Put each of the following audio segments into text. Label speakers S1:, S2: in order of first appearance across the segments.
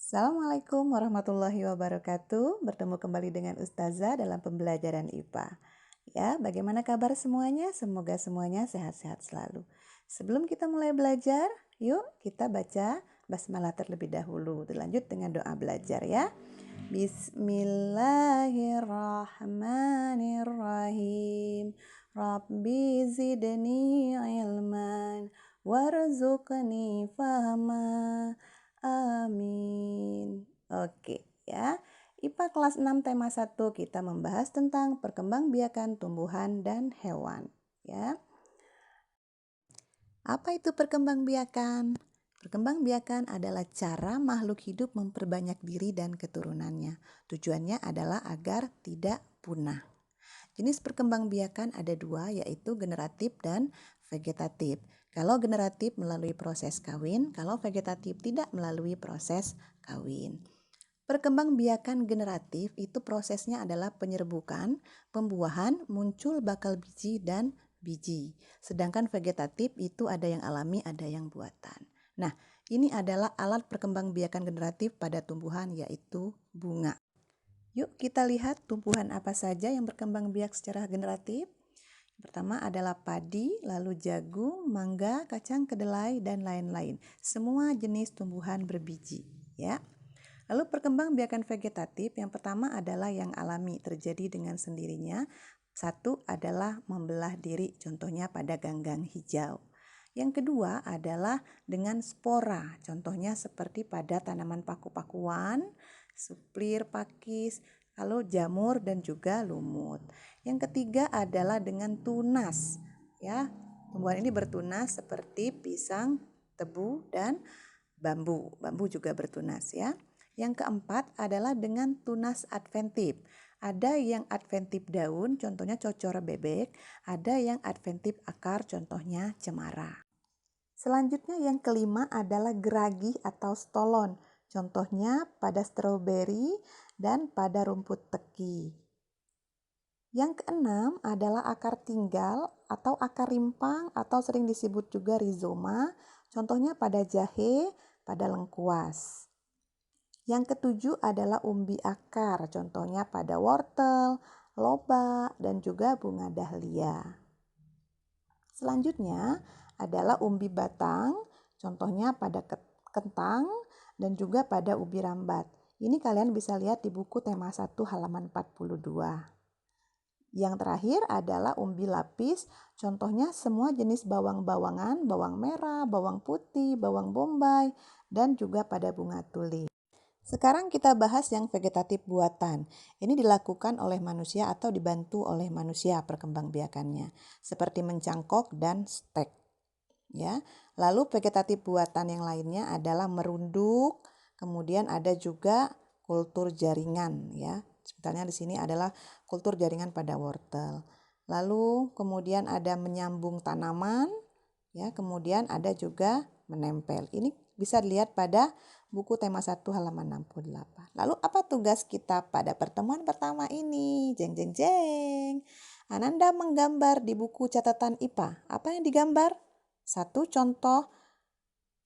S1: Assalamualaikum warahmatullahi wabarakatuh. Bertemu kembali dengan Ustazah dalam pembelajaran IPA. Ya, bagaimana kabar semuanya? Semoga semuanya sehat-sehat selalu. Sebelum kita mulai belajar, yuk kita baca basmalah terlebih dahulu. Dilanjut dengan doa belajar ya. Bismillahirrahmanirrahim. Rabbi zidni ilman warzuqni fahma. Amin. Oke ya. IPA kelas 6 tema 1 kita membahas tentang perkembangbiakan tumbuhan dan hewan ya. Apa itu perkembangbiakan? Perkembangbiakan adalah cara makhluk hidup memperbanyak diri dan keturunannya. Tujuannya adalah agar tidak punah. Jenis perkembangbiakan ada dua, yaitu generatif dan vegetatif. Kalau generatif melalui proses kawin, kalau vegetatif tidak melalui proses kawin. Perkembangbiakan generatif itu prosesnya adalah penyerbukan, pembuahan, muncul bakal biji dan biji. Sedangkan vegetatif itu ada yang alami, ada yang buatan. Nah, ini adalah alat perkembangbiakan generatif pada tumbuhan, yaitu bunga. Yuk kita lihat tumbuhan apa saja yang berkembang biak secara generatif. Pertama adalah padi, lalu jagung, mangga, kacang kedelai, dan lain-lain. Semua jenis tumbuhan berbiji ya. Lalu perkembangbiakan vegetatif yang pertama adalah yang alami, terjadi dengan sendirinya. Satu adalah membelah diri, contohnya pada ganggang hijau. Yang kedua adalah dengan spora, contohnya seperti pada tanaman paku-pakuan, suplir, pakis, lalu jamur dan juga lumut. Yang ketiga adalah dengan tunas, ya. Tumbuhan ini bertunas seperti pisang, tebu, dan bambu. Bambu juga bertunas ya. Yang keempat adalah dengan tunas adventif. Ada yang adventif daun, contohnya cocor bebek. Ada yang adventif akar, contohnya cemara. Selanjutnya yang kelima adalah geragih atau stolon. Contohnya pada stroberi dan pada rumput teki. Yang keenam adalah akar tinggal atau akar rimpang atau sering disebut juga rizoma. Contohnya pada jahe, pada lengkuas. Yang ketujuh adalah umbi akar. Contohnya pada wortel, lobak, dan juga bunga dahlia. Selanjutnya adalah umbi batang, contohnya pada kentang dan juga pada ubi rambat. Ini kalian bisa lihat di buku tema 1 halaman 42. Yang terakhir adalah umbi lapis, contohnya semua jenis bawang-bawangan, bawang merah, bawang putih, bawang bombay, dan juga pada bunga tulip. Sekarang kita bahas yang vegetatif buatan. Ini dilakukan oleh manusia atau dibantu oleh manusia perkembangbiakannya, seperti mencangkok dan stek. Ya. Lalu vegetatif buatan yang lainnya adalah merunduk, kemudian ada juga kultur jaringan ya. Misalnya di sini adalah kultur jaringan pada wortel. Lalu kemudian ada menyambung tanaman, ya, kemudian ada juga menempel. Ini bisa dilihat pada buku tema 1 halaman 68. Lalu apa tugas kita pada pertemuan pertama ini? Jeng jeng jeng. Ananda menggambar di buku catatan IPA. Apa yang digambar? Satu contoh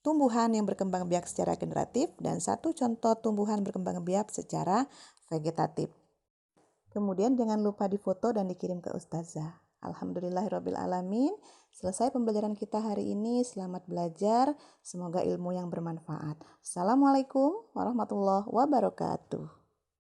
S1: tumbuhan yang berkembang biak secara generatif dan satu contoh tumbuhan berkembang biak secara vegetatif. Kemudian jangan lupa difoto dan dikirim ke Ustazah. Alhamdulillahirrabbilalamin. Selesai pembelajaran kita hari ini. Selamat belajar. Semoga ilmu yang bermanfaat. Assalamualaikum warahmatullahi wabarakatuh.